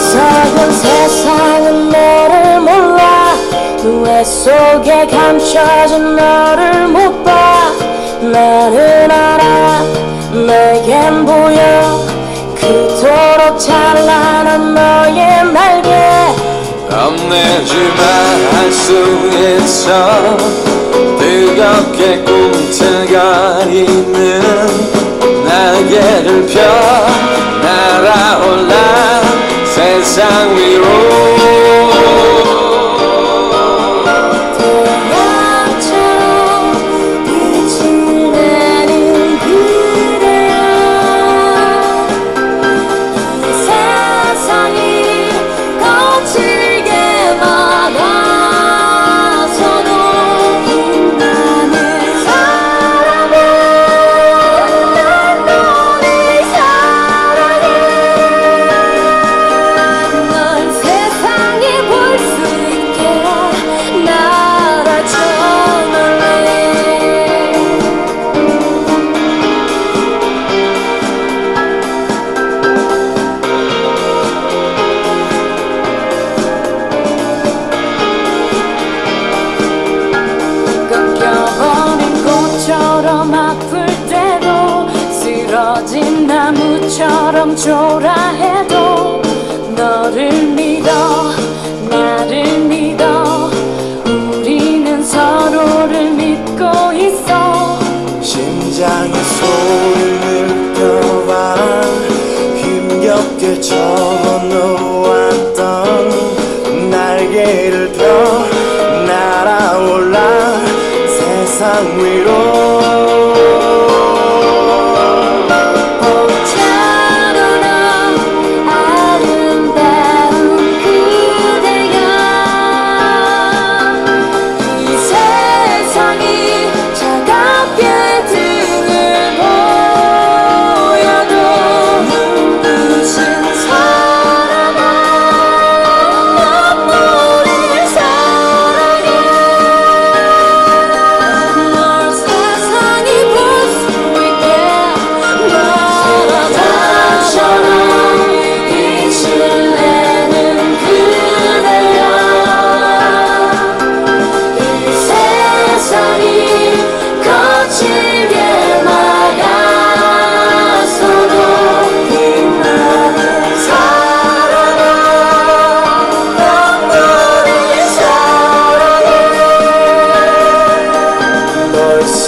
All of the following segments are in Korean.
어리석은 세상은 너를 몰라. 누에 속에 감춰진 너를 못 봐. 나는 알아 내겐 보여 그토록 찬란한 너의 날개. 겁내지만 할 수 있어. 뜨겁게 꿈틀거리는 날개를 펴 날아올라 세상 위로. 나무처럼 초라해도 너를 믿어 나를 믿어 우리는 서로를 믿고 있어. 심장의 소리를 느껴봐. 힘겹게 접어놓았던 날개를 펴 날아올라 세상 위로.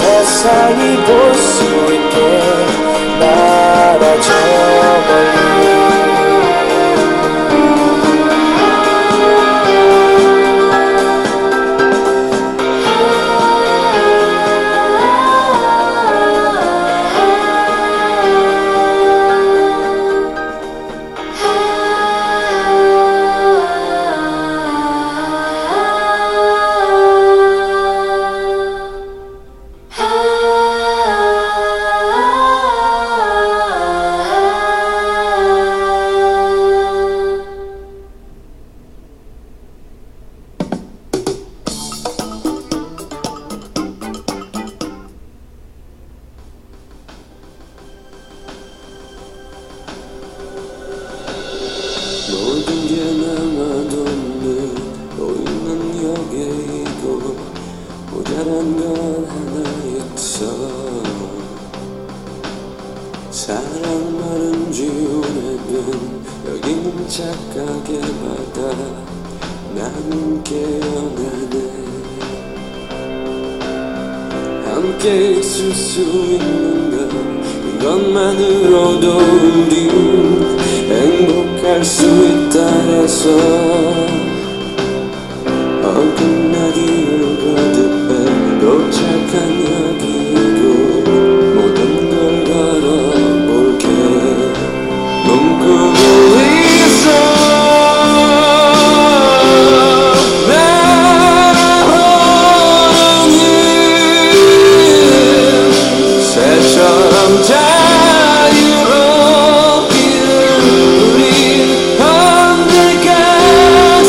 세상이 볼 수 있게 날아줘버려. 모든 게 남아도는 너희는 여기에 있고 모자란 건 하나 있어. 사랑 말은 지우려면 여기는 착하게 받아 나는 깨어나네. 함께 있을 수 있는 건 이것만으로도 우린 행복할 수 있다 해서 어긋나기를 거듭해 도착한 여기고 모든 걸 걸어볼게. 꿈꾸고 있어. 날아오르는 새처럼 자유롭기를 우리 언제까지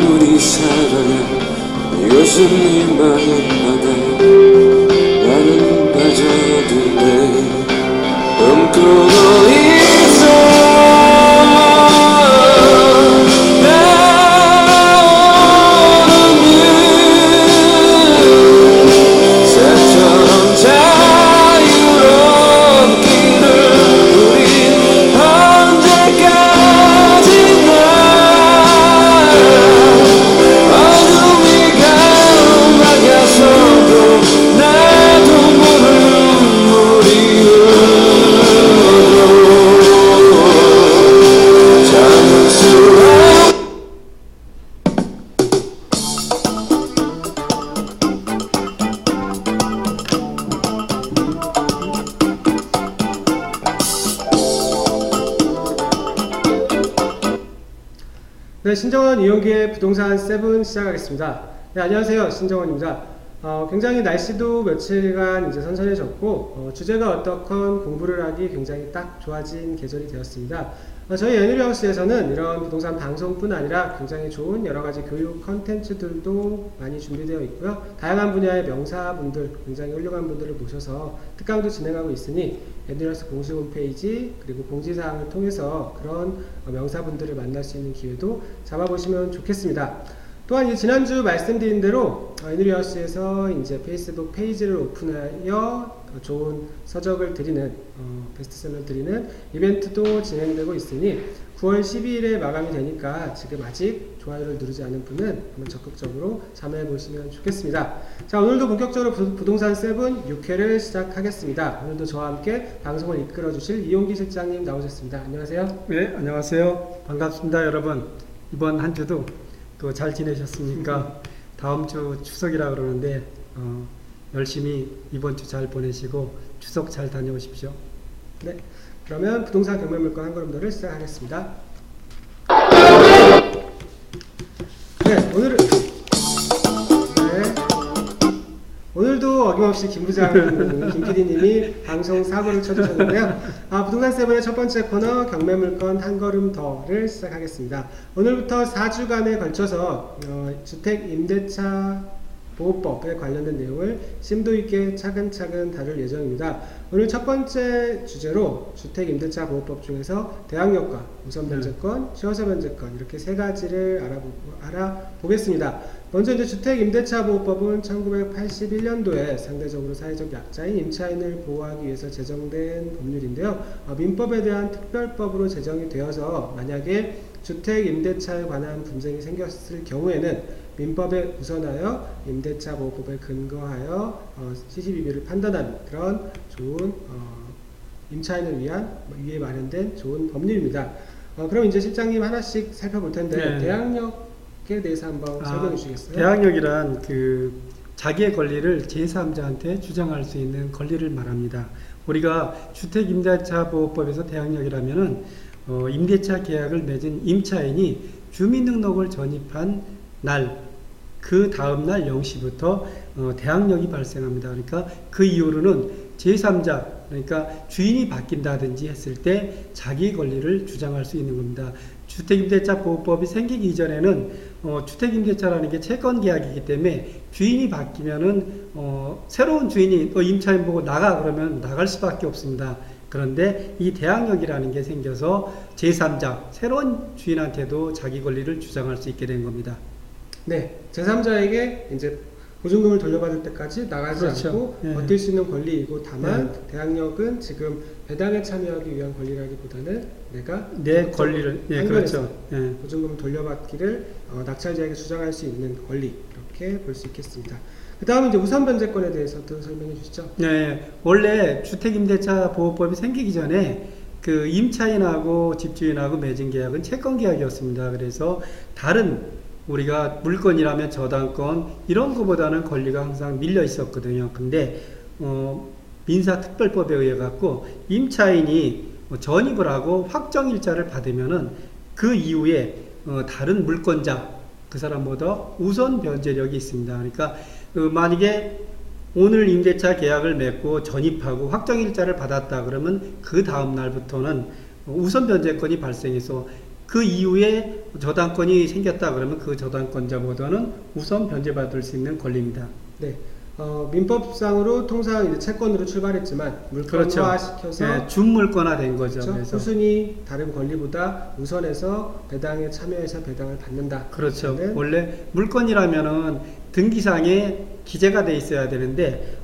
눈물이 살아나 이것은 네 마음마다 나는 빠져든데 꿈꾸고 있어 네, 신정원 이용기의 부동산 7 시작하겠습니다. 네, 안녕하세요. 신정원입니다. 굉장히 날씨도 며칠간 이제 선선해졌고, 주제가 어떻건 공부를 하기 굉장히 딱 좋아진 계절이 되었습니다. 저희 애니리하우스에서는 이런 부동산 방송뿐 아니라 굉장히 좋은 여러가지 교육 컨텐츠들도 많이 준비되어 있고요. 다양한 분야의 명사분들, 굉장히 훌륭한 분들을 모셔서 특강도 진행하고 있으니 애니리하우스 공식 홈페이지 그리고 공지사항을 통해서 그런 명사분들을 만날 수 있는 기회도 잡아보시면 좋겠습니다. 또한 이제 지난주 말씀드린 대로 애니리하우스에서 이제 페이스북 페이지를 오픈하여 좋은 서적을 드리는 베스트셀러 드리는 이벤트도 진행되고 있으니 9월 12일에 마감이 되니까 지금 아직 좋아요를 누르지 않은 분은 한번 적극적으로 참여해 보시면 좋겠습니다. 자, 오늘도 본격적으로 부동산 7 6회를 시작하겠습니다. 오늘도 저와 함께 방송을 이끌어 주실 이용기 실장님 나오셨습니다. 안녕하세요. 네, 안녕하세요. 반갑습니다, 여러분. 이번 한 주도 또 잘 지내셨습니까? 다음 주 추석이라 그러는데 열심히 이번 주 잘 보내시고 추석 잘 다녀오십시오. 네, 그러면 부동산 경매물건 한 걸음 더를 시작하겠습니다. 네, 오늘도 어김없이 김 PD님이 방송 사고를 쳐주셨는데요. 부동산 7의 첫 번째 코너 경매물건 한 걸음 더를 시작하겠습니다. 오늘부터 4주간에 걸쳐서 주택 임대차 보호법에 관련된 내용을 심도 있게 차근차근 다룰 예정입니다. 오늘 첫 번째 주제로 주택 임대차 보호법 중에서 대항력과 우선 변제권, 최우선 변제권 이렇게 세 가지를 알아보겠습니다. 먼저 이제 주택 임대차 보호법은 1981년도에 상대적으로 사회적 약자인 임차인을 보호하기 위해서 제정된 법률인데요. 민법에 대한 특별법으로 제정이 되어서 만약에 주택 임대차에 관한 분쟁이 생겼을 경우에는 민법에 우선하여 임대차 보호법에 근거하여 시시비비를 판단하는 그런 좋은 임차인을 위한 위에 마련된 좋은 법률입니다. 그럼 이제 실장님 하나씩 살펴볼 텐데 네. 대항력에 대해서 한번 설명해 주시겠어요? 대항력이란 자기의 권리를 제3자한테 주장할 수 있는 권리를 말합니다. 우리가 주택 임대차 보호법에서 대항력이라면은 임대차 계약을 맺은 임차인이 주민등록을 전입한 날, 그 다음날 0시부터 대항력이 발생합니다. 그러니까 그 이후로는 제3자, 그러니까 주인이 바뀐다든지 했을 때 자기 권리를 주장할 수 있는 겁니다. 주택임대차 보호법이 생기기 이전에는 주택임대차라는 게 채권계약이기 때문에 주인이 바뀌면은 새로운 주인이 임차인 보고 나가 그러면 나갈 수밖에 없습니다. 그런데 이 대항력이라는 게 생겨서 제3자, 새로운 주인한테도 자기 권리를 주장할 수 있게 된 겁니다. 네, 제3자에게 이제 보증금을 돌려받을 때까지 나가지 그렇죠. 않고 네. 버틸 수 있는 권리이고 다만 네. 대항력은 지금 배당에 참여하기 위한 권리라기보다는 내가 내 권리를 그렇죠. 보증금을 돌려받기를 낙찰자에게 주장할 수 있는 권리 이렇게 볼 수 있겠습니다. 그 다음에 이제 우선 변제권에 대해서도 설명해 주시죠. 네, 원래 주택임대차 보호법이 생기기 전에 그 임차인하고 집주인하고 맺은 계약은 채권계약이었습니다. 그래서 다른 우리가 물건이라면 저당권 이런 것보다는 권리가 항상 밀려 있었거든요. 근데 민사특별법에 의해 갖고 임차인이 전입을 하고 확정일자를 받으면은 그 이후에 다른 물권자 그 사람보다 우선 변제력이 있습니다. 그러니까 만약에 오늘 임대차 계약을 맺고 전입하고 확정일자를 받았다 그러면 그 다음 날부터는 우선 변제권이 발생해서 그 이후에 저당권이 생겼다 그러면 그 저당권자보다는 우선 변제받을 수 있는 권리입니다. 네. 민법상으로 통상 이제 채권으로 출발했지만 물권화시켜서 네, 준물권화된 거죠. 그렇죠? 그래서 후순위 다른 권리보다 우선해서 배당에 참여해서 배당을 받는다. 그렇죠. 네. 원래 물권이라면은 등기상에 기재가 돼 있어야 되는데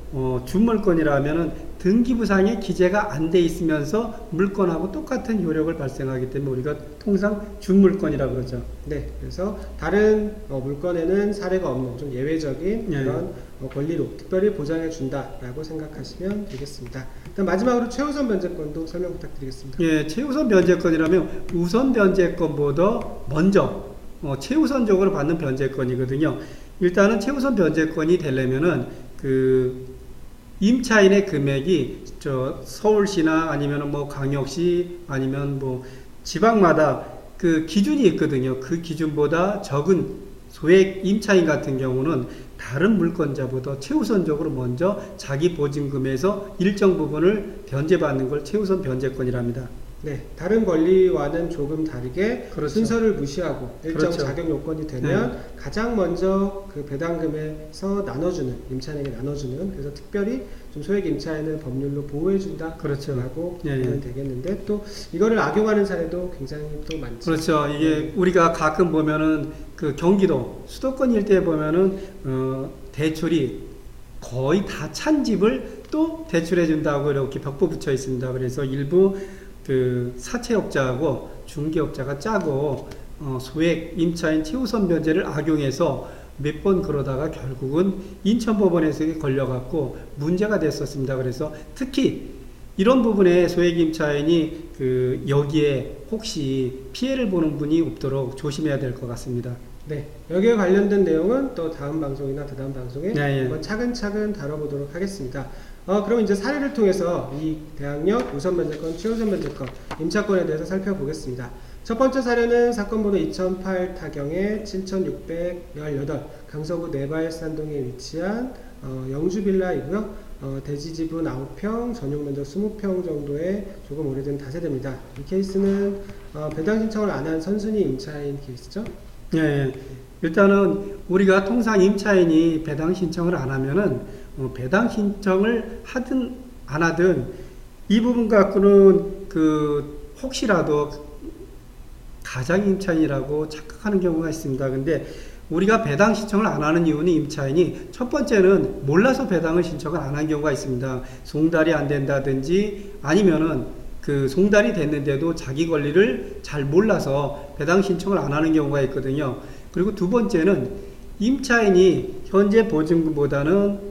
준물권이라면은 등기부상에 기재가 안 돼 있으면서 물권하고 똑같은 효력을 발생하기 때문에 우리가 통상 준물권이라고 그러죠. 네, 그래서 다른 물권에는 사례가 없는 좀 예외적인 네. 그런 권리로 특별히 보장해 준다라고 생각하시면 되겠습니다. 일단 마지막으로 최우선 변제권도 설명 부탁드리겠습니다. 예, 최우선 변제권이라면 우선 변제권보다 먼저 최우선적으로 받는 변제권이거든요. 일단은 최우선 변제권이 되려면은 임차인의 금액이 서울시나 아니면 뭐 광역시 아니면 뭐 지방마다 그 기준이 있거든요. 그 기준보다 적은 소액 임차인 같은 경우는 다른 물권자보다 최우선적으로 먼저 자기 보증금에서 일정 부분을 변제받는 걸 최우선 변제권이랍니다. 네, 다른 권리와는 조금 다르게 그렇죠. 순서를 무시하고 일정 그렇죠. 자격 요건이 되면 가장 먼저 그 배당금에서 나눠주는 임차인에게 나눠주는 그래서 특별히 좀 소액 임차인을 법률로 보호해준다 그렇죠. 라고 예, 예. 보면 되겠는데 또 이거를 악용하는 사례도 굉장히 또 많죠. 그렇죠. 이게 우리가 가끔 보면은 그 경기도 수도권 일대에 보면은 대출이 거의 다 찬 집을 또 대출해 준다고 이렇게 벽보 붙여 있습니다. 그래서 일부 그 사채업자하고 중개업자가 짜고 소액 임차인 최우선 변제를 악용해서 몇 번 그러다가 결국은 인천법원에서 걸려갖고 문제가 됐었습니다. 그래서 특히 이런 부분에 소액 임차인이 여기에 혹시 피해를 보는 분이 없도록 조심해야 될 것 같습니다. 네, 여기에 관련된 내용은 또 다음 방송이나 다다음 방송에 네, 한번 차근차근 다뤄보도록 하겠습니다. 그럼 이제 사례를 통해서 이 대항력, 우선 변제권, 최우선 변제권, 임차권에 대해서 살펴보겠습니다. 첫 번째 사례는 사건 번호 2008 타경의 7618 강서구 내발산동에 위치한 영주 빌라이고요. 대지 지분 9평, 전용 면적 20평 정도의 조금 오래된 다세대입니다. 이 케이스는 배당 신청을 안 한 선순위 임차인 케이스죠. 예, 일단은 우리가 통상 임차인이 배당 신청을 안 하면은 배당 신청을 하든 안 하든 이 부분 갖고는 혹시라도 가장 임차인이라고 착각하는 경우가 있습니다. 근데 우리가 배당 신청을 안 하는 이유는 임차인이 첫 번째는 몰라서 배당을 신청을 안 한 경우가 있습니다. 송달이 안 된다든지 아니면은 송달이 됐는데도 자기 권리를 잘 몰라서 배당 신청을 안 하는 경우가 있거든요. 그리고 두 번째는 임차인이 현재 보증금보다는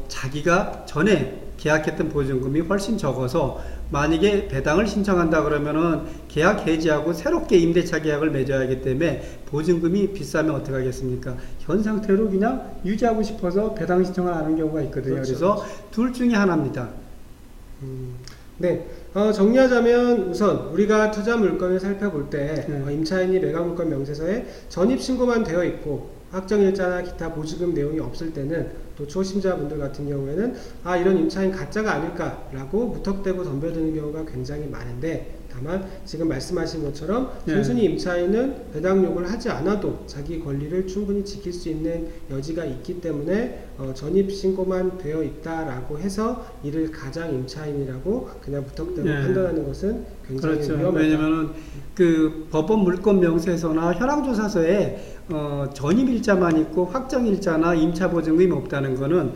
자기가 전에 계약했던 보증금이 훨씬 적어서 만약에 배당을 신청한다 그러면은 계약 해지하고 새롭게 임대차 계약을 맺어야 하기 때문에 보증금이 비싸면 어떻게 하겠습니까? 현 상태로 그냥 유지하고 싶어서 배당 신청을 하는 경우가 있거든요. 그렇죠. 그래서 둘 중에 하나입니다. 네, 정리하자면 우선 우리가 투자 물건을 살펴볼 때 임차인이 매각 물건 명세서에 전입 신고만 되어 있고 확정일자나 기타 보증금 내용이 없을 때는 또 초심자분들 같은 경우에는 이런 임차인 가짜가 아닐까라고 무턱대고 덤벼드는 경우가 굉장히 많은데 다만 지금 말씀하신 것처럼 순순히 임차인은 배당 요구를 하지 않아도 자기 권리를 충분히 지킬 수 있는 여지가 있기 때문에 전입 신고만 되어 있다라고 해서 이를 가장 임차인이라고 그냥 무턱대고 판단하는 것은 굉장히 그렇죠. 위험하다. 왜냐면은 법원 물권 명세서나 현황조사서에 전입일자만 있고 확정일자나 임차보증금이 없다는 거는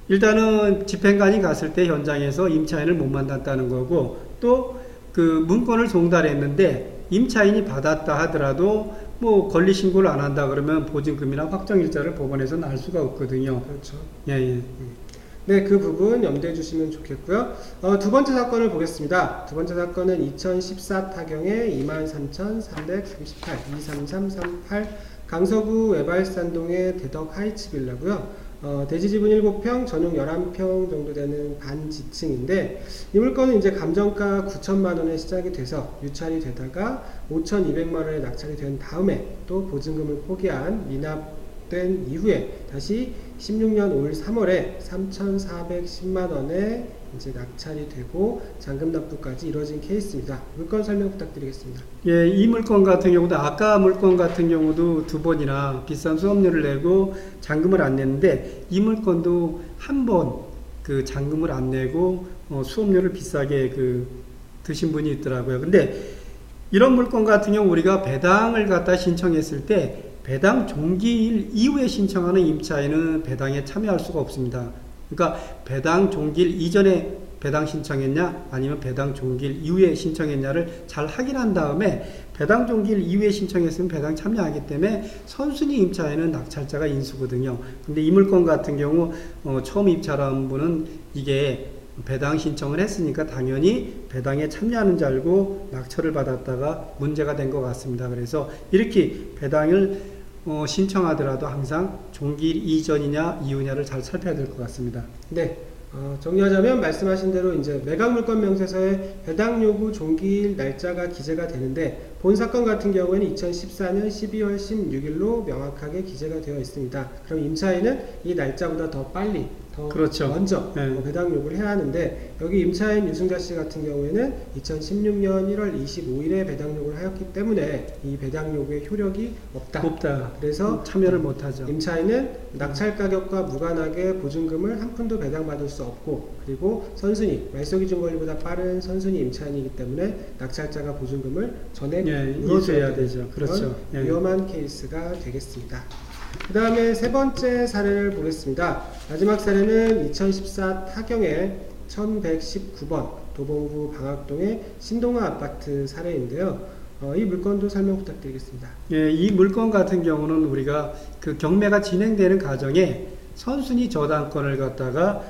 일단은 집행관이 갔을 때 현장에서 임차인을 못 만났다는 거고 또 문건을 송달했는데 임차인이 받았다 하더라도 권리 신고를 안 한다 그러면 보증금이나 확정일자를 법원에서는 알 수가 없거든요. 그렇죠. 예. 네, 그 부분 염두해 주시면 좋겠고요. 두 번째 사건을 보겠습니다. 두 번째 사건은 2014 타경의 23,338 23338 강서구 외발산동의 대덕 하이츠 빌라고요. 대지 지분 7평, 전용 11평 정도 되는 반지층인데 이 물건은 이제 감정가 9천만 원에 시작이 돼서 유찰이 되다가 5,200만 원에 낙찰이 된 다음에 또 보증금을 포기한 미납 기록된 이후에 다시 16년 올 3월에 3,410만 원에 이제 낙찰이 되고 잔금 납부까지 이루어진 케이스입니다. 물건 설명 부탁드리겠습니다. 예, 이 물건 같은 경우도 아까 물건 같은 경우도 두 번이나 비싼 수업료를 내고 잔금을 안 냈는데 이 물건도 한 번 그 잔금을 안 내고 수업료를 비싸게 드신 분이 있더라고요. 근데 이런 물건 같은 경우 우리가 배당을 갖다 신청했을 때 배당 종기일 이후에 신청하는 임차인은 배당에 참여할 수가 없습니다. 그러니까 배당 종기일 이전에 배당 신청했냐 아니면 배당 종기일 이후에 신청했냐를 잘 확인한 다음에 배당 종기일 이후에 신청했으면 배당 참여하기 때문에 선순위 임차인은 낙찰자가 인수거든요. 근데 이 물건 같은 경우 처음 입찰한 분은 이게 배당 신청을 했으니까 당연히 배당에 참여하는 줄 알고 낙찰을 받았다가 문제가 된 것 같습니다. 그래서 이렇게 배당을 신청하더라도 항상 종기일 이전이냐 이후냐를 잘 살펴야 될 것 같습니다. 네. 정리하자면 말씀하신 대로 이제 매각물건 명세서에 배당 요구 종기일 날짜가 기재가 되는데 본 사건 같은 경우에는 2014년 12월 16일로 명확하게 기재가 되어 있습니다. 그럼 임차인은 이 날짜보다 더 빨리 그렇죠. 먼저 네. 배당 요구를 해야 하는데 여기 임차인 유승자 씨 같은 경우에는 2016년 1월 25일에 배당 요구를 하였기 때문에 이 배당 요구의 효력이 없다. 그래서 참여를 못하죠. 임차인은 낙찰 가격과 무관하게 보증금을 한 푼도 배당받을 수 없고 그리고 선순위 말소기준 권리보다 빠른 선순위 임차인이기 때문에 낙찰자가 보증금을 전액 물어줘야 되죠. 그렇죠. 위험한 케이스가 되겠습니다. 그 다음에 세 번째 사례를 보겠습니다. 마지막 사례는 2014 타경의 1119번 도봉구 방학동의 신동아 아파트 사례인데요. 이 물건도 설명 부탁드리겠습니다. 예, 이 물건 같은 경우는 우리가 그 경매가 진행되는 과정에 선순위 저당권을 갖다가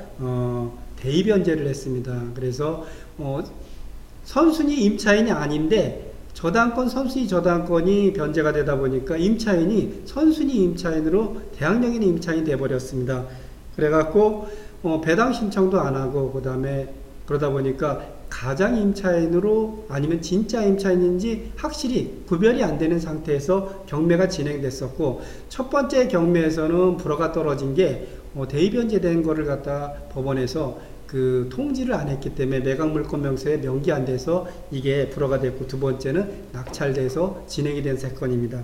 대입변제를 했습니다. 그래서 선순위 임차인이 아닌데 선순위 저당권이 변제가 되다 보니까 임차인이 선순위 임차인으로 대항력인 임차인이 돼버렸습니다. 그래갖고 배당 신청도 안 하고 그러다 보니까 가장 임차인으로 아니면 진짜 임차인인지 확실히 구별이 안 되는 상태에서 경매가 진행됐었고 첫 번째 경매에서는 불허가 떨어진 게 대입변제된 거를 갖다 법원에서 통지를 안 했기 때문에 매각물건 명세에 명기 안 돼서 이게 불허가 됐고 두 번째는 낙찰돼서 진행이 된 사건입니다.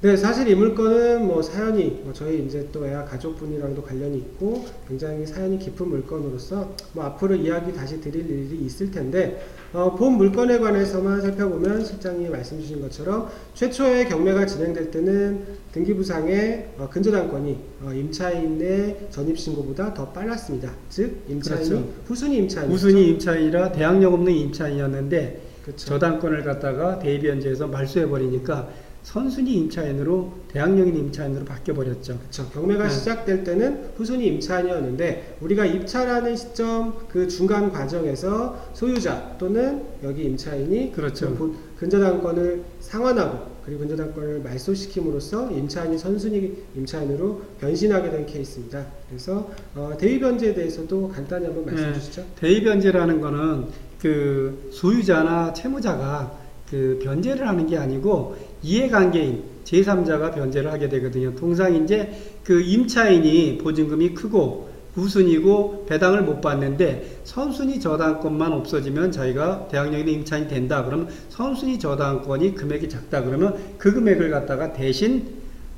네, 사실 이 물건은 사연이 저희 이제 또 애와 가족분이랑도 관련이 있고 굉장히 사연이 깊은 물건으로서 앞으로 이야기 다시 드릴 일이 있을 텐데 본 물건에 관해서만 살펴보면 실장님이 말씀 주신 것처럼 최초에 경매가 진행될 때는 등기부상의 근저당권이 임차인의 전입신고보다 더 빨랐습니다. 즉 임차인이 그렇죠. 후순위 임차인이었죠. 후순위 임차인이라 대항력 없는 임차인이었는데 그렇죠. 저당권을 갖다가 대입변제해서 말소해버리니까 선순위 임차인으로 대항력인 임차인으로 바뀌어버렸죠. 그렇죠. 경매가 시작될 때는 후순위 임차인이었는데 우리가 입찰하는 시점 그 중간 과정에서 소유자 또는 여기 임차인이 그렇죠. 근저당권을 상환하고 그리고 근저당권을 말소시킴으로써 임차인이 선순위 임차인으로 변신하게 된 케이스입니다. 그래서 대위변제에 대해서도 간단히 한번 말씀 주시죠. 대위변제라는 거는 소유자나 채무자가 변제를 하는 게 아니고 이해관계인 제3자가 변제를 하게 되거든요. 통상 이제 임차인이 보증금이 크고 우순이고 배당을 못 받는데 선순위 저당권만 없어지면 자기가 대항력인 임차인이 된다. 그러면 선순위 저당권이 금액이 작다. 그러면 그 금액을 갖다가 대신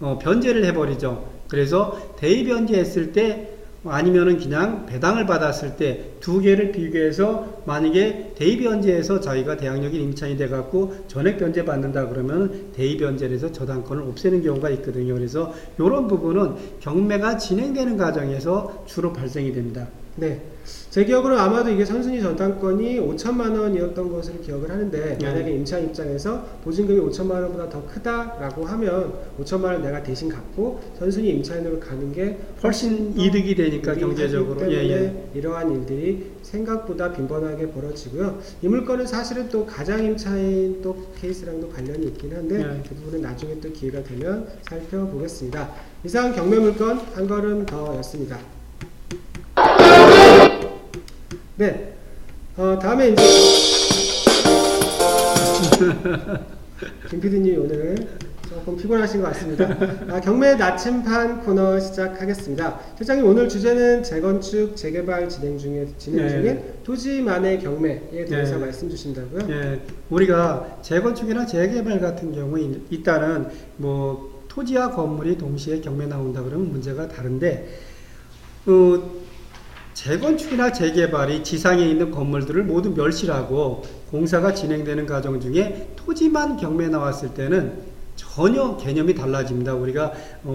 변제를 해버리죠. 그래서 대위변제했을 때 아니면은 그냥 배당을 받았을 때 두 개를 비교해서 만약에 대입변제에서 자기가 대항력인 임차인이 돼갖고 전액 변제 받는다 그러면 대입변제를 해서 저당권을 없애는 경우가 있거든요. 그래서 이런 부분은 경매가 진행되는 과정에서 주로 발생이 됩니다. 네. 제 기억으로 아마도 이게 선순위 저당권이 5천만 원이었던 것으로 기억을 하는데 만약에 임차인 입장에서 보증금이 5천만 원보다 더 크다라고 하면 5천만 원 내가 대신 갚고 선순위 임차인으로 가는 게 훨씬 이득이 되니까 경제적으로 때문에 이러한 일들이 생각보다 빈번하게 벌어지고요. 이 물건은 사실은 또 가장 임차인 또 케이스랑도 관련이 있긴 한데 그 부분은 나중에 또 기회가 되면 살펴보겠습니다. 이상 경매 물건 한 걸음 더였습니다. 네, 다음에 이제 김 PD님이 오늘 좀 조금 피곤하신 것 같습니다. 경매 나침판 코너 시작하겠습니다. 실장님, 오늘 주제는 재건축, 재개발 진행 중인 토지만의 경매에 대해서 말씀 주신다고요? 예, 우리가 재건축이나 재개발 같은 경우에 일단은 뭐 토지와 건물이 동시에 경매 나온다 그러면 문제가 다른데, 재건축이나 재개발이 지상에 있는 건물들을 모두 멸실하고 공사가 진행되는 과정 중에 토지만 경매 나왔을 때는 전혀 개념이 달라집니다. 우리가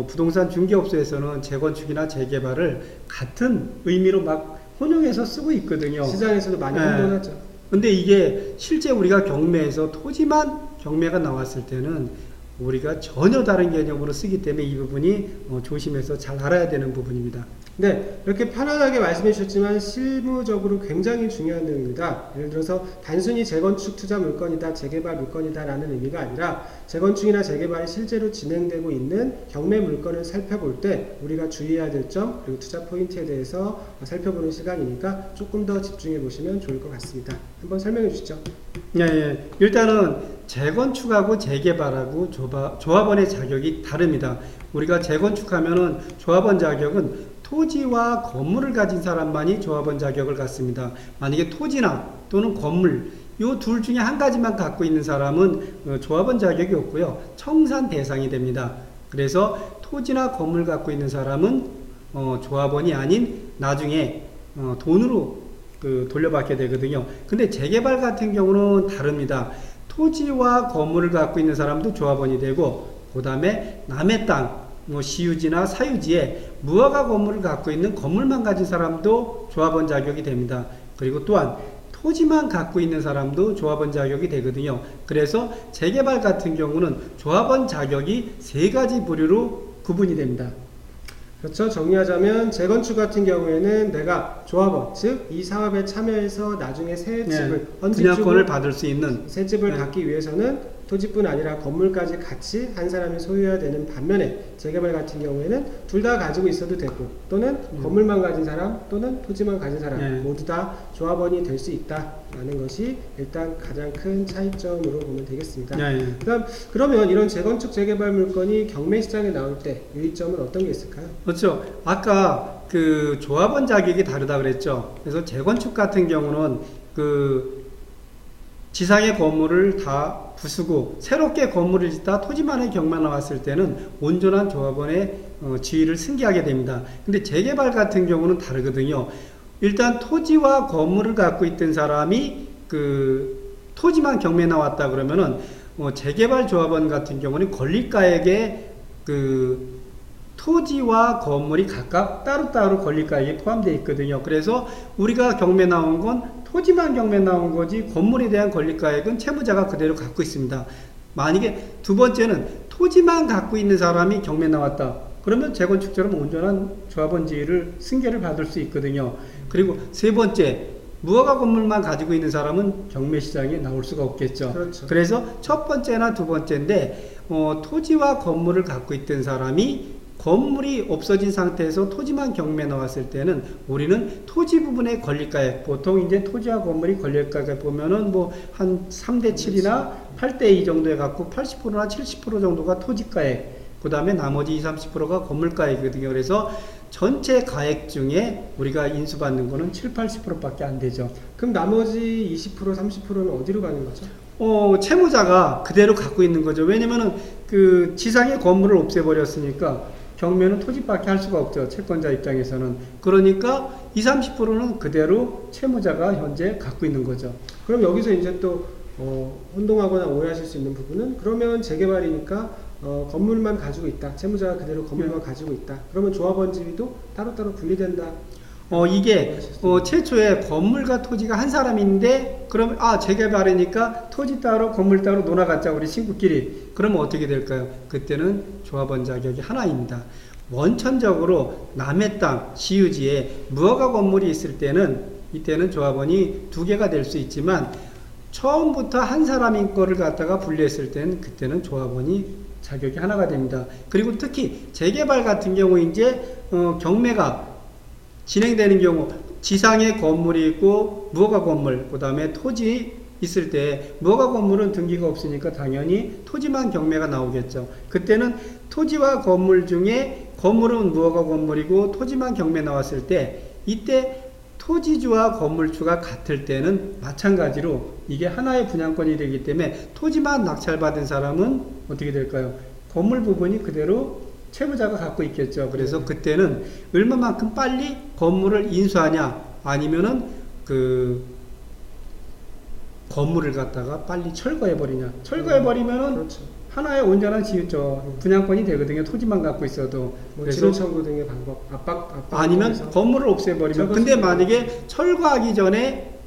부동산 중개업소에서는 재건축이나 재개발을 같은 의미로 막 혼용해서 쓰고 있거든요. 시장에서도 많이 혼돈하죠. 근데 이게 실제 우리가 경매에서 토지만 경매가 나왔을 때는 우리가 전혀 다른 개념으로 쓰기 때문에 이 부분이 조심해서 잘 알아야 되는 부분입니다. 네, 이렇게 편안하게 말씀해 주셨지만 실무적으로 굉장히 중요한 내용입니다. 예를 들어서 단순히 재건축 투자 물건이다, 재개발 물건이다 라는 의미가 아니라 재건축이나 재개발이 실제로 진행되고 있는 경매 물건을 살펴볼 때 우리가 주의해야 될 점, 그리고 투자 포인트에 대해서 살펴보는 시간이니까 조금 더 집중해 보시면 좋을 것 같습니다. 한번 설명해 주시죠. 예. 일단은 재건축하고 재개발하고 조합원의 자격이 다릅니다. 우리가 재건축하면은 조합원 자격은 토지와 건물을 가진 사람만이 조합원 자격을 갖습니다. 만약에 토지나 또는 건물 이 둘 중에 한 가지만 갖고 있는 사람은 조합원 자격이 없고요. 청산 대상이 됩니다. 그래서 토지나 건물 갖고 있는 사람은 조합원이 아닌 나중에 돈으로 돌려받게 되거든요. 근데 재개발 같은 경우는 다릅니다. 토지와 건물을 갖고 있는 사람도 조합원이 되고, 그 다음에 남의 땅, 시유지나 사유지에 무허가 건물을 갖고 있는 건물만 가진 사람도 조합원 자격이 됩니다. 그리고 또한 토지만 갖고 있는 사람도 조합원 자격이 되거든요. 그래서 재개발 같은 경우는 조합원 자격이 세 가지 부류로 구분이 됩니다. 그렇죠. 정리하자면 재건축 같은 경우에는 내가 조합원, 즉 이 사업에 참여해서 나중에 새 집을 분양권을 받을 수 있는 새 집을 갖기 위해서는 토지뿐 아니라 건물까지 같이 한 사람이 소유해야 되는 반면에 재개발 같은 경우에는 둘 다 가지고 있어도 되고, 또는 건물만 가진 사람 또는 토지만 가진 사람 모두 다 조합원이 될 수 있다라는 것이 일단 가장 큰 차이점으로 보면 되겠습니다. 그러면 이런 재건축 재개발 물건이 경매 시장에 나올 때 유의점은 어떤 게 있을까요? 그렇죠. 아까 그 조합원 자격이 다르다 그랬죠. 그래서 재건축 같은 경우는 지상의 건물을 다 부수고 새롭게 건물을 짓다 토지만의 경매 나왔을 때는 온전한 조합원의 지위를 승계하게 됩니다. 근데 재개발 같은 경우는 다르거든요. 일단 토지와 건물을 갖고 있던 사람이 토지만 경매 나왔다 그러면은 재개발 조합원 같은 경우는 권리가액에 토지와 건물이 각각 따로따로 권리가액에 포함되어 있거든요. 그래서 우리가 경매 나온 건 토지만 경매 나온 거지 건물에 대한 권리가액은 채무자가 그대로 갖고 있습니다. 만약에 두 번째는 토지만 갖고 있는 사람이 경매 나왔다. 그러면 재건축처럼 온전한 조합원 지위를 승계를 받을 수 있거든요. 그리고 세 번째, 무허가 건물만 가지고 있는 사람은 경매 시장에 나올 수가 없겠죠. 그렇죠. 그래서 첫 번째나 두 번째인데 토지와 건물을 갖고 있던 사람이 건물이 없어진 상태에서 토지만 경매 나왔을 때는 우리는 토지 부분의 권리가액, 보통 이제 토지와 건물이 권리가액 보면은 한 3대 7이나 8대 2 정도에 갖고 80%나 70% 정도가 토지가액, 그 다음에 나머지 20, 30%가 건물가액이거든요. 그래서 전체 가액 중에 우리가 인수받는 거는 7, 80%밖에 안 되죠. 그럼 나머지 20%, 30%는 어디로 가는 거죠? 채무자가 그대로 갖고 있는 거죠. 왜냐면은 지상의 건물을 없애버렸으니까 경매는 토지밖에 할 수가 없죠. 채권자 입장에서는. 그러니까 20, 30%는 그대로 채무자가 현재 갖고 있는 거죠. 그럼 여기서 이제 또 혼동하거나 오해하실 수 있는 부분은, 그러면 재개발이니까 건물만 가지고 있다, 채무자가 그대로 건물만 가지고 있다, 그러면 조합원 지위도 따로따로 분리된다. 이게 최초에 건물과 토지가 한 사람인데, 그럼 재개발이니까 토지 따로 건물 따로 놀아갔자 우리 친구끼리. 그러면 어떻게 될까요? 그때는 조합원 자격이 하나입니다. 원천적으로 남의 땅, 시유지에 무허가 건물이 있을 때는 이때는 조합원이 두 개가 될 수 있지만, 처음부터 한 사람인 거를 갖다가 분리했을 때는 그때는 조합원이 자격이 하나가 됩니다. 그리고 특히 재개발 같은 경우 이제 경매가 진행되는 경우 지상에 건물이 있고 무허가 건물, 그 다음에 토지 있을 때 무허가 건물은 등기가 없으니까 당연히 토지만 경매가 나오겠죠. 그때는 토지와 건물 중에 건물은 무허가 건물이고 토지만 경매 나왔을 때 이때 토지주와 건물주가 같을 때는 마찬가지로 이게 하나의 분양권이 되기 때문에 토지만 낙찰받은 사람은 어떻게 될까요? 건물 부분이 그대로 채무자가 갖고 있겠죠. 그래서 그때는 얼마만큼 빨리 건물을 인수하냐 아니면은 그 건물을 갖다가 빨리 철거해버리냐. 철거해버리면은 그렇죠. 하나의 온전한 분양권이 되거든요. 토지만 갖고 있어도. 뭐 지분 청구 등의 방법, 압박 아니면 건물을 없애버리면. 근데 만약에 철거하기 전에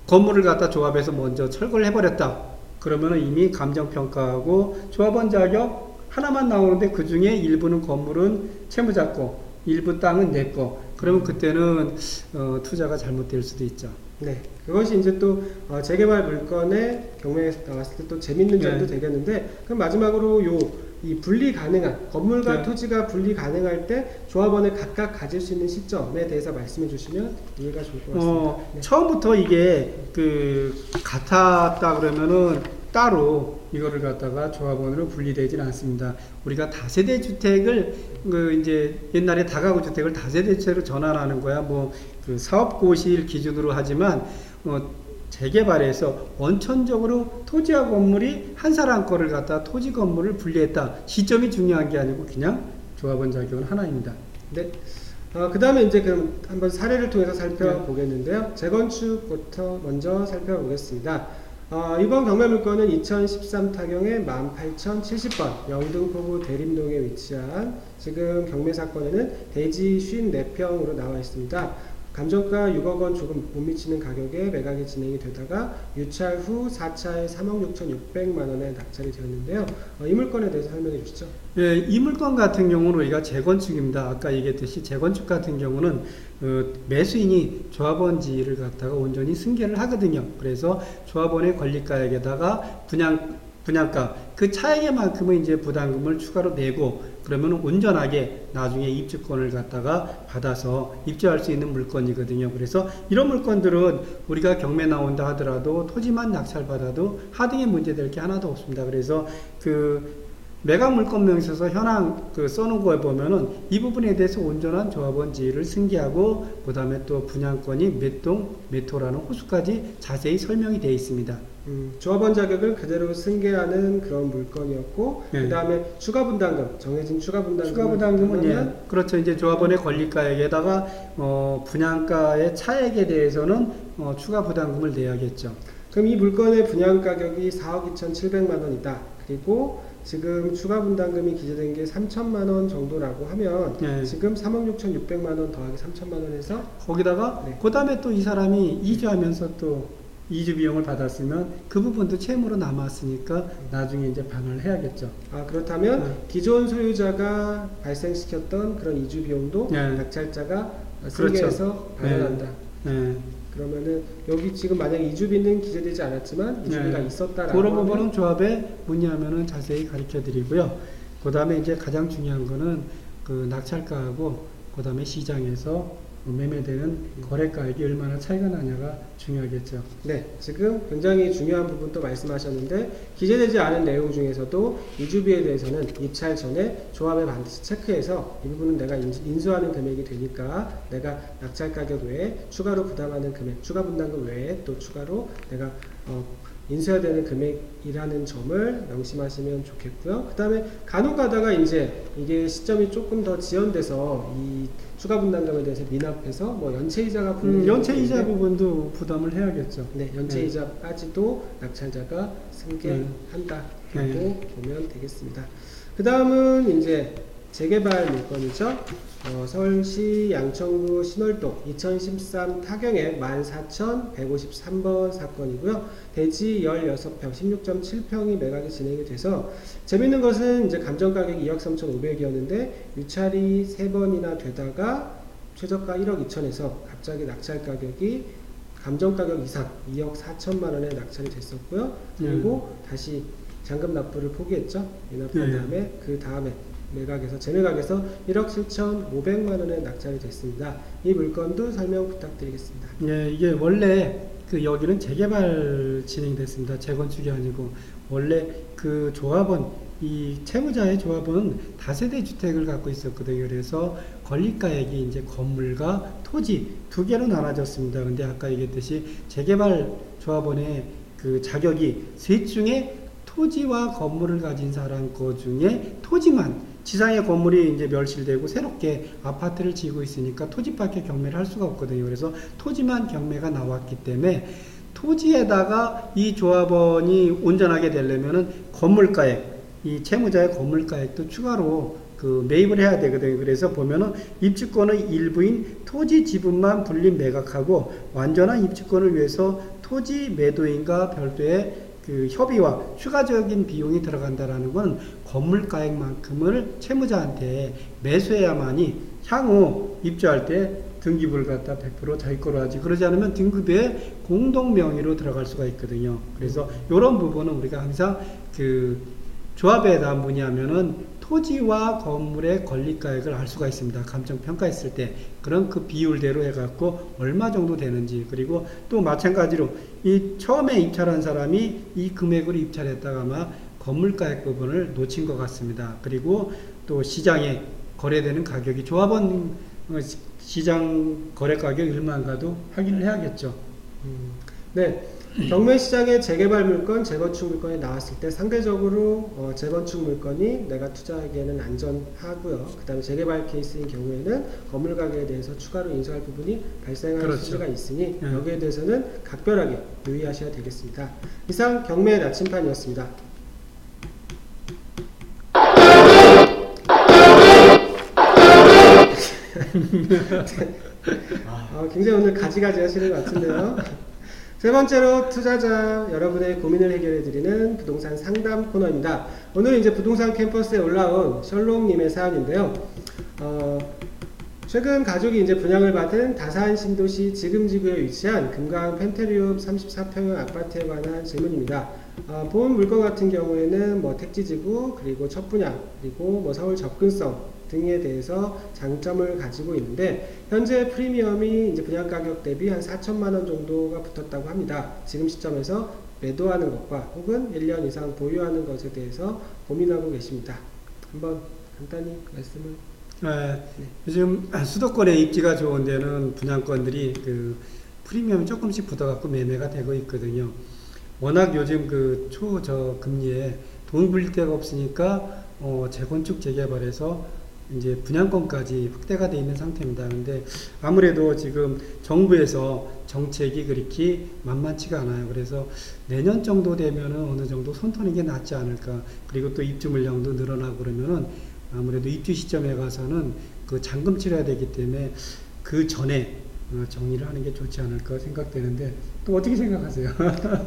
건물을 갖다 조합해서 먼저 철거를 해버렸다. 그러면은 이미 감정평가하고 조합원 자격 하나만 나오는데 그 중에 일부는 건물은 채무자 거, 일부 땅은 내 거. 그러면 그때는 투자가 잘못될 수도 있죠. 네, 그것이 이제 또 재개발 물건의 경매에서 나왔을 때 또 재밌는 점도 네. 되겠는데, 그럼 마지막으로 이 분리 가능한 건물과 네. 토지가 분리 가능할 때 조합원을 각각 가질 수 있는 시점에 대해서 말씀해 주시면 이해가 좋을 것 같습니다. 네. 처음부터 이게 같았다 그러면은 따로 이거를 갖다가 조합원으로 분리되지는 않습니다. 우리가 다세대 주택을 이제 옛날에 다가구 주택을 다세대 주택으로 전환하는 거야. 사업고시일 기준으로 하지만 재개발에서 원천적으로 토지와 건물이 한 사람 거를 갖다 토지 건물을 분리했다. 시점이 중요한 게 아니고 그냥 조합원 자격은 하나입니다. 네. 그 다음에 이제 그럼 한번 사례를 통해서 살펴보겠는데요. 재건축부터 먼저 살펴보겠습니다. 이번 경매 물건은 2013 타경의 18,070번 영등포구 대림동에 위치한 지금 경매 사건에는 대지 54평으로 나와 있습니다. 감정가 6억 원 조금 못 미치는 가격에 매각이 진행이 되다가 유찰 후 4차에 3억 6,600만 원에 낙찰이 되었는데요. 이 물건에 대해서 설명해 주시죠. 예, 이 물건 같은 경우는 우리가 재건축입니다. 아까 얘기했듯이 재건축 같은 경우는 매수인이 조합원 지위를 갖다가 온전히 승계를 하거든요. 그래서 조합원의 권리가액에다가 분양가 그 차액에만큼은 이제 부담금을 추가로 내고 그러면 온전하게 나중에 입주권을 갖다가 받아서 입주할 수 있는 물건이거든요. 그래서 이런 물건들은 우리가 경매 나온다 하더라도 토지만 낙찰받아도 하등의 문제될 게 하나도 없습니다. 그래서 매각 물건명에서 현황 써놓은 거에 보면은 이 부분에 대해서 온전한 조합원 지위를 승계하고 그 다음에 또 분양권이 몇 동, 몇 호라는 호수까지 자세히 설명이 되어 있습니다. 조합원 자격을 그대로 승계하는 그런 물건이었고, 네. 그 다음에 추가 분담금, 정해진 추가 분담금은 예, 그렇죠. 이제 조합원의 권리가액에다가 분양가의 차액에 대해서는 추가 부담금을 내야겠죠. 그럼 이 물건의 분양 가격이 4억 2,700만 원이다. 그리고 지금 추가 분담금이 기재된 게 3천만 원 정도라고 하면 네. 지금 3억 6,600만 원 더하기 3천만 원에서 거기다가 네. 그 다음에 또 이 사람이 이주하면서 또 이주 비용을 받았으면 그 부분도 채무로 남았으니까 나중에 이제 반환을 해야겠죠. 그렇다면 네. 기존 소유자가 발생시켰던 그런 이주 비용도 네. 낙찰자가 그렇죠. 승계해서 반환한다. 네. 그러면은 여기 지금 만약에 이주비는 기재되지 않았지만 이주비가 네. 있었다라고 그런 하면 부분은 조합에 문의하면은 자세히 가르쳐 드리고요. 그 다음에 이제 가장 중요한 거는 낙찰가하고 그 다음에 시장에서 매매되는 거래가액이 얼마나 차이가 나냐가 중요하겠죠. 네, 지금 굉장히 중요한 부분도 말씀하셨는데 기재되지 않은 내용 중에서도 이주비에 대해서는 입찰 전에 조합에 반드시 체크해서 이 부분은 내가 인수하는 금액이 되니까 내가 낙찰 가격 외에 추가로 부담하는 금액, 추가 분담금 외에 또 추가로 내가 인수해야 되는 금액이라는 점을 명심하시면 좋겠고요. 그 다음에 간혹 가다가 이제 이게 시점이 조금 더 지연돼서 이 추가 분담금에 대해서 미납해서 연체이자가 연체이자 부분도 부담을 해야겠죠. 네, 연체이자까지도 낙찰자가 승계한다. 라고 보면 되겠습니다. 그 다음은 이제 재개발 물건이죠. 서울시 양천구 신월동 2013 타경의 14,153번 사건이고요. 대지 16평, 16.7평이 매각이 진행이 돼서 재밌는 것은 이제 감정가격이 2억 3,500이었는데 유찰이 3번이나 되다가 최저가 1억 2천에서 갑자기 낙찰 가격이 감정가격 이상 2억 4천만 원에 낙찰이 됐었고요. 그리고 다시 잔금 납부를 포기했죠. 미납한 다음에 그 다음에 재매각에서 1억 7,500만 원에 낙찰이 됐습니다. 이 물건도 설명 부탁드리겠습니다. 예, 이게 원래 그 여기는 재개발 진행됐습니다. 재건축이 아니고 원래 그 조합원 이 채무자의 조합은 다세대 주택을 갖고 있었거든요. 그래서 권리가액이 이제 건물과 토지 두 개로 나눠졌습니다. 근데 아까 얘기했듯이 재개발 조합원의 그 자격이 셋 중에 토지와 건물을 가진 사람 거 중에 토지만 지상의 건물이 이제 멸실되고 새롭게 아파트를 지고 있으니까 토지밖에 경매를 할 수가 없거든요. 그래서 토지만 경매가 나왔기 때문에 토지에다가 이 조합원이 온전하게 되려면은 건물가액, 이 채무자의 건물가액도 추가로 그 매입을 해야 되거든요. 그래서 보면은 입주권의 일부인 토지 지분만 분리 매각하고 완전한 입주권을 위해서 토지 매도인과 별도의 그 협의와 추가적인 비용이 들어간다라는 건 건물가액만큼을 채무자한테 매수해야만이 향후 입주할 때 등기부를 갖다 100% 자기 거로 하지. 그러지 않으면 등급에 공동 명의로 들어갈 수가 있거든요. 그래서 이런 부분은 우리가 항상 그 조합에다 문의하면은 토지와 건물의 권리가액을 알 수가 있습니다. 감정평가했을 때 그런 그 비율대로 해갖고 얼마 정도 되는지, 그리고 또 마찬가지로 이 처음에 입찰한 사람이 이 금액으로 입찰했다가 아마 건물가액 부분을 놓친 것 같습니다. 그리고 또 시장에 거래되는 가격이 조합원 시장 거래 가격 얼마인가도 확인을 해야겠죠. 네. 경매 시장에 재개발 물건, 재건축 물건이 나왔을 때 상대적으로 재건축 물건이 내가 투자하기에는 안전하고요. 그 다음에 재개발 케이스인 경우에는 건물 가격에 대해서 추가로 인수할 부분이 발생할 그렇죠. 수가 있으니 여기에 대해서는 각별하게 유의하셔야 되겠습니다. 이상 경매 나침판이었습니다. 굉장히 오늘 가지가지 하시는 것 같은데요. 세 번째로 투자자 여러분의 고민을 해결해드리는 부동산 상담 코너입니다. 오늘은 이제 부동산 캠퍼스에 올라온 셜록님의 사연인데요. 최근 가족이 이제 분양을 받은 다산 신도시 지금지구에 위치한 금강 펜테리움 34평형 아파트에 관한 질문입니다. 본 물건 같은 경우에는 뭐 택지지구, 그리고 첫 분양, 그리고 뭐 서울 접근성 등에 대해서 장점을 가지고 있는데, 현재 프리미엄이 이제 분양 가격 대비 한 4천만원 정도가 붙었다고 합니다. 지금 시점에서 매도하는 것과 혹은 1년 이상 보유하는 것에 대해서 고민하고 계십니다. 한번 간단히 말씀을. 네. 요즘 수도권에 입지가 좋은 데는 분양권들이 그 프리미엄이 조금씩 붙어갖고 매매가 되고 있거든요. 워낙 요즘 그 금리에 돈 불릴 데가 없으니까 재건축 재개발에서 이제 분양권까지 확대가 되어 있는 상태입니다. 근데 아무래도 지금 정부에서 정책이 그렇게 만만치가 않아요. 그래서 내년 정도 되면은 어느 정도 손터는 게 낫지 않을까. 그리고 또 입주 물량도 늘어나고 그러면은 아무래도 입주 시점에 가서는 그 잔금 치러야 되기 때문에 그 전에 정리를 하는 게 좋지 않을까 생각되는데, 또 어떻게 생각하세요?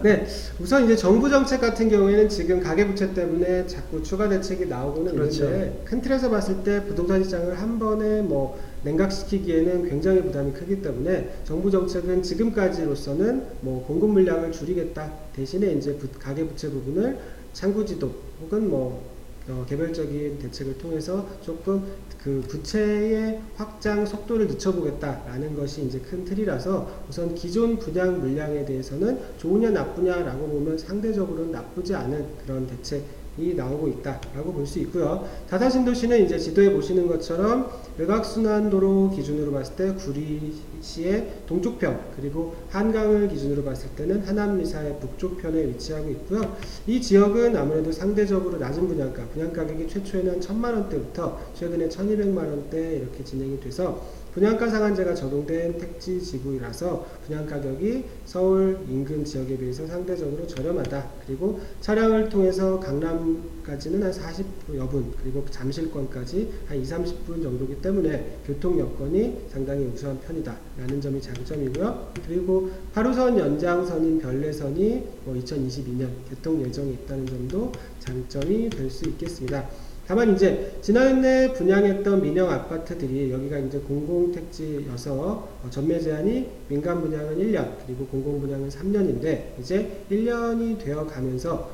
네, 우선 이제 정부 정책 같은 경우에는 지금 가계부채 때문에 자꾸 추가 대책이 나오고는 그렇죠. 있는데, 큰 틀에서 봤을 때 부동산 시장을 한 번에 뭐 냉각시키기에는 굉장히 부담이 크기 때문에 정부 정책은 지금까지로서는 뭐 공급 물량을 줄이겠다 대신에 이제 가계부채 부분을 창구지도 혹은 뭐 개별적인 대책을 통해서 조금 그 부채의 확장 속도를 늦춰보겠다라는 것이 이제 큰 틀이라서, 우선 기존 분양 물량에 대해서는 좋으냐 나쁘냐라고 보면 상대적으로는 나쁘지 않은 그런 대책이 나오고 있다라고 볼 수 있고요. 다산신도시는 이제 지도에 보시는 것처럼 외곽순환도로 기준으로 봤을 때 구리시의 동쪽편, 그리고 한강을 기준으로 봤을 때는 하남미사의 북쪽편에 위치하고 있고요. 이 지역은 아무래도 상대적으로 낮은 분양가, 분양가격이 최초에는 1,000만원대부터 최근에 1,200만원대 이렇게 진행이 돼서 분양가 상한제가 적용된 택지 지구이라서 분양가격이 서울 인근 지역에 비해서 상대적으로 저렴하다. 그리고 차량을 통해서 강남까지는 한 40여 분, 그리고 잠실권까지 한 20-30분 정도이기 때문에 교통 여건이 상당히 우수한 편이다 라는 점이 장점이고요. 그리고 8호선 연장선인 별내선이 2022년 개통 예정이 있다는 점도 장점이 될 수 있겠습니다. 다만 이제 지난해 분양했던 민영 아파트들이, 여기가 이제 공공택지여서 전매 제한이 민간 분양은 1년, 그리고 공공 분양은 3년인데 이제 1년이 되어 가면서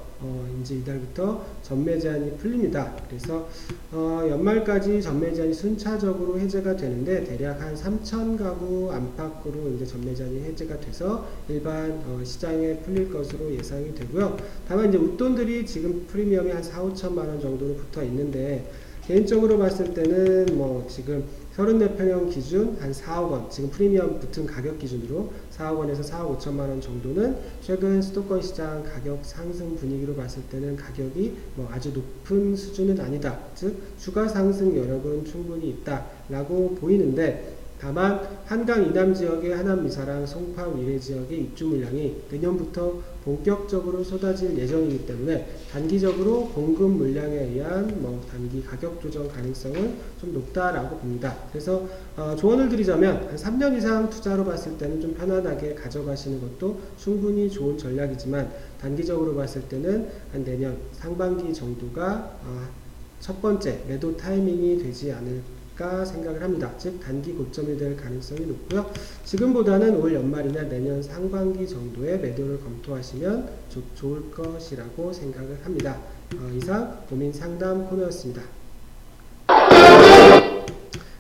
이제 이달부터 전매 제한이 풀립니다. 그래서 연말까지 전매 제한이 순차적으로 해제가 되는데 대략 한 3,000 가구 안팎으로 이제 전매 제한이 해제가 돼서 일반 시장에 풀릴 것으로 예상이 되고요. 다만 이제 웃돈들이 지금 프리미엄이 한 4,5천만 원 정도로 붙어 있는데 개인적으로 봤을 때는 뭐 지금 34평형 기준 한 4억 원, 지금 프리미엄 붙은 가격 기준으로 4억 원에서 4억 5천만 원 정도는 최근 수도권 시장 가격 상승 분위기로 봤을 때는 가격이 뭐 아주 높은 수준은 아니다. 즉 주가 상승 여력은 충분히 있다라고 보이는데 다만 한강 이남 지역의 하남 미사랑 송파 위례 지역의 입주 물량이 내년부터 본격적으로 쏟아질 예정이기 때문에 단기적으로 공급 물량에 의한 단기 가격 조정 가능성은 좀 높다라고 봅니다. 그래서 조언을 드리자면 한 3년 이상 투자로 봤을 때는 좀 편안하게 가져가시는 것도 충분히 좋은 전략이지만 단기적으로 봤을 때는 한 내년 상반기 정도가 첫 번째 매도 타이밍이 되지 않을까 생각을 합니다. 즉 단기 고점이 될 가능성이 높고요. 지금보다는 올 연말이나 내년 상반기 정도의 매도를 검토하시면 좋을 것이라고 생각을 합니다. 이상 고민 상담 코너였습니다.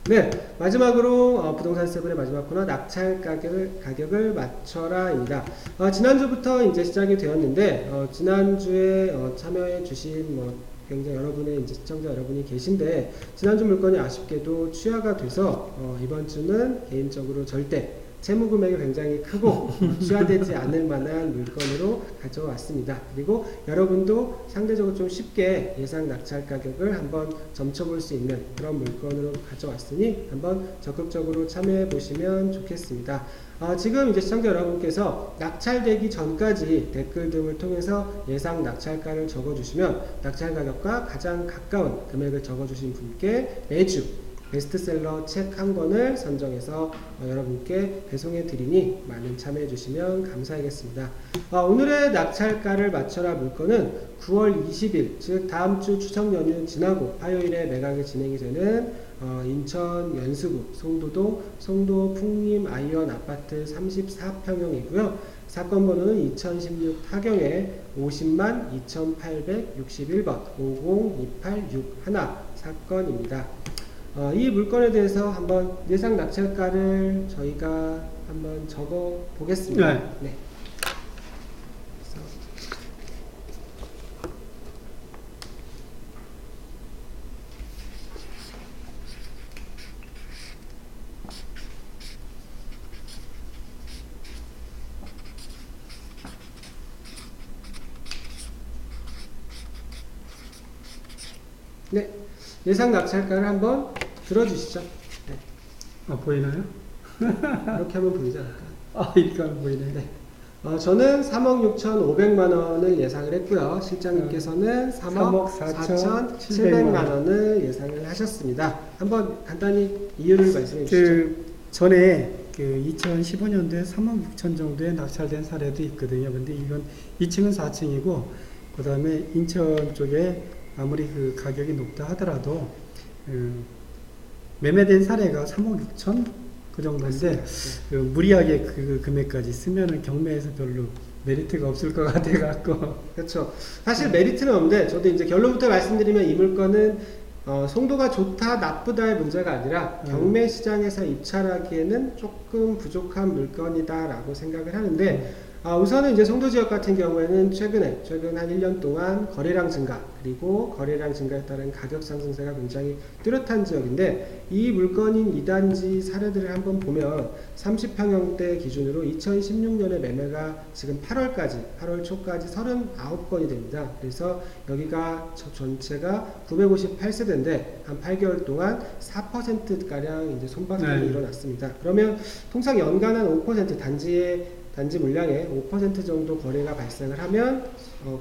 네, 마지막으로 부동산 세븐의 마지막 코너 낙찰 가격을 맞춰라입니다. 지난주부터 이제 시작이 되었는데 지난주에 참여해 주신 굉장히 여러분의 이제 시청자 여러분이 계신데 지난주 물건이 아쉽게도 취하가 돼서 이번 주는 개인적으로 절대 채무 금액이 굉장히 크고 취하되지 않을 만한 물건으로 가져왔습니다. 그리고 여러분도 상대적으로 좀 쉽게 예상 낙찰 가격을 한번 점쳐볼 수 있는 그런 물건으로 가져왔으니 한번 적극적으로 참여해 보시면 좋겠습니다. 지금 이제 시청자 여러분께서 낙찰되기 전까지 댓글 등을 통해서 예상 낙찰가를 적어주시면 낙찰 가격과 가장 가까운 금액을 적어주신 분께 매주 베스트셀러 책 한 권을 선정해서 여러분께 배송해 드리니 많은 참여해 주시면 감사하겠습니다. 오늘의 낙찰가를 맞춰라 물건은 9월 20일 즉 다음주 추석 연휴 지나고 화요일에 매각이 진행이 되는 인천 연수구 송도동 송도 풍림 아이언 아파트 34평형이고요. 사건 번호는 2016 타경에 50만 2861번 50286 사건입니다. 이 물건에 대해서 한번 예상 낙찰가를 저희가 한번 적어 보겠습니다. 네. 네, 예상 낙찰가를 한번 들어주시죠. 네. 보이나요? 이렇게 하면 보이지 않을까? 이렇게 하면 보이네. 네. 저는 3억 6,500만 원을 예상을 했고요. 실장님께서는 3억 4,700만 원을 예상을 하셨습니다. 한번 간단히 이유를 말씀해 주시죠. 전에 2015년도에 3억 6천 정도에 낙찰된 사례도 있거든요. 근데 이건 2층은 4층이고 그 다음에 인천 쪽에 아무리 그 가격이 높다 하더라도 매매된 사례가 3억 6천 그 정도인데 무리하게 그 금액까지 쓰면은 경매에서 별로 메리트가 없을 것 같아 갖고. 그렇죠. 사실 메리트는 없는데 저도 이제 결론부터 말씀드리면 이 물건은 송도가 좋다 나쁘다의 문제가 아니라 경매 시장에서 입찰하기에는 조금 부족한 물건이다라고 생각을 하는데 우선은 이제 송도 지역 같은 경우에는 최근 한 1년 동안 거래량 증가 그리고 거래량 증가에 따른 가격 상승세가 굉장히 뚜렷한 지역인데 이 물건인 2단지 사례들을 한번 보면 30평형대 기준으로 2016년에 매매가 지금 8월 초까지 39건이 됩니다. 그래서 여기가 전체가 958세대인데 한 8개월 동안 4%가량 이제 손바닥이 일어났습니다. 그러면 통상 연간 한 5% 단지 물량의 5% 정도 거래가 발생을 하면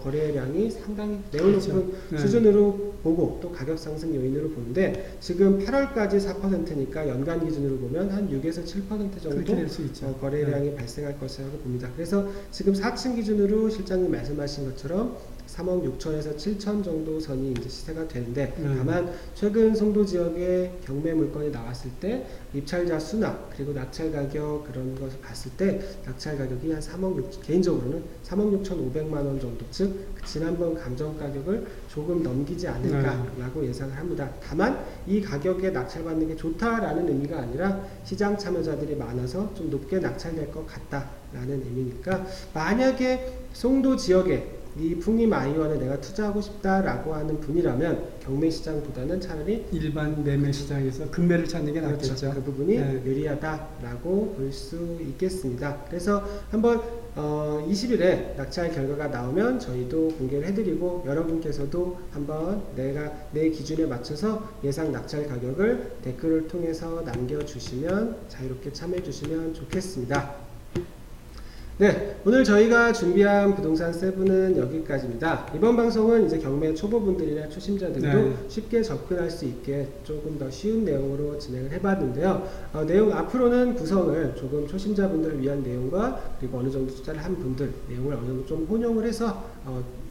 거래량이 상당히 매우 높은 수준으로 보고 또 가격 상승 요인으로 보는데 지금 8월까지 4%니까 연간 기준으로 보면 한 6에서 7% 정도 거래량이 발생할 것이라고 봅니다. 그래서 지금 4층 기준으로 실장님 말씀하신 것처럼 3억 6천에서 7천 정도 선이 이제 시세가 되는데 다만 최근 송도 지역의 경매 물건이 나왔을 때 입찰자 수나 그리고 낙찰 가격 그런 것을 봤을 때 낙찰 가격이 한 3억 6, 개인적으로는 3억 6천 5백만 원 정도, 즉 지난번 감정 가격을 조금 넘기지 않을까라고 예상을 합니다. 다만 이 가격에 낙찰받는 게 좋다라는 의미가 아니라 시장 참여자들이 많아서 좀 높게 낙찰될 것 같다라는 의미니까, 만약에 송도 지역에 이 풍림 아이원에 내가 투자하고 싶다라고 하는 분이라면 경매 시장보다는 차라리 일반 매매 시장에서 금매를 찾는 게 낫겠죠. 그렇죠. 그 부분이 네. 유리하다라고 볼 수 있겠습니다. 그래서 한번 20일에 낙찰 결과가 나오면 저희도 공개를 해드리고, 여러분께서도 한번 내 기준에 맞춰서 예상 낙찰 가격을 댓글을 통해서 남겨주시면, 자유롭게 참여해 주시면 좋겠습니다. 네, 오늘 저희가 준비한 부동산 세븐은 여기까지입니다. 이번 방송은 이제 경매 초보분들이나 초심자들도 쉽게 접근할 수 있게 조금 더 쉬운 내용으로 진행을 해봤는데요. 내용 앞으로는 구성을 조금 초심자분들을 위한 내용과 그리고 어느 정도 투자를 한 분들 내용을 어느 정도 좀 혼용을 해서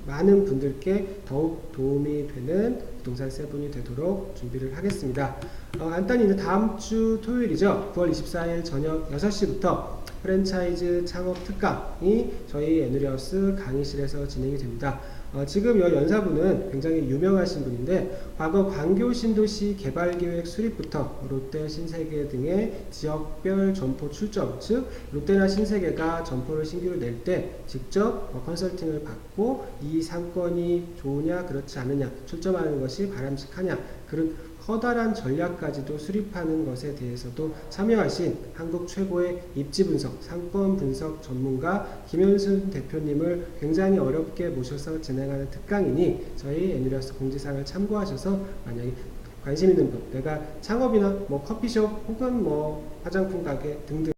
많은 분들께 더욱 도움이 되는 부동산 세븐이 되도록 준비를 하겠습니다. 간단히 이제 다음 주 토요일이죠. 9월 24일 저녁 6시부터 프랜차이즈 창업 특강이 저희 에누리하우스 강의실에서 진행이 됩니다. 지금 이 연사분은 굉장히 유명하신 분인데, 과거 광교 신도시 개발계획 수립부터 롯데 신세계 등의 지역별 점포 출점, 즉 롯데나 신세계가 점포를 신규로 낼 때 직접 컨설팅을 받고 이 상권이 좋으냐 그렇지 않느냐, 출점하는 것이 바람직하냐, 그런 커다란 전략까지도 수립하는 것에 대해서도 참여하신 한국 최고의 입지 분석, 상권 분석 전문가 김현순 대표님을 굉장히 어렵게 모셔서 진행하는 특강이니 저희 에누리하우스 공지사항을 참고하셔서 만약에 관심 있는 분, 내가 창업이나 뭐 커피숍 혹은 뭐 화장품 가게 등등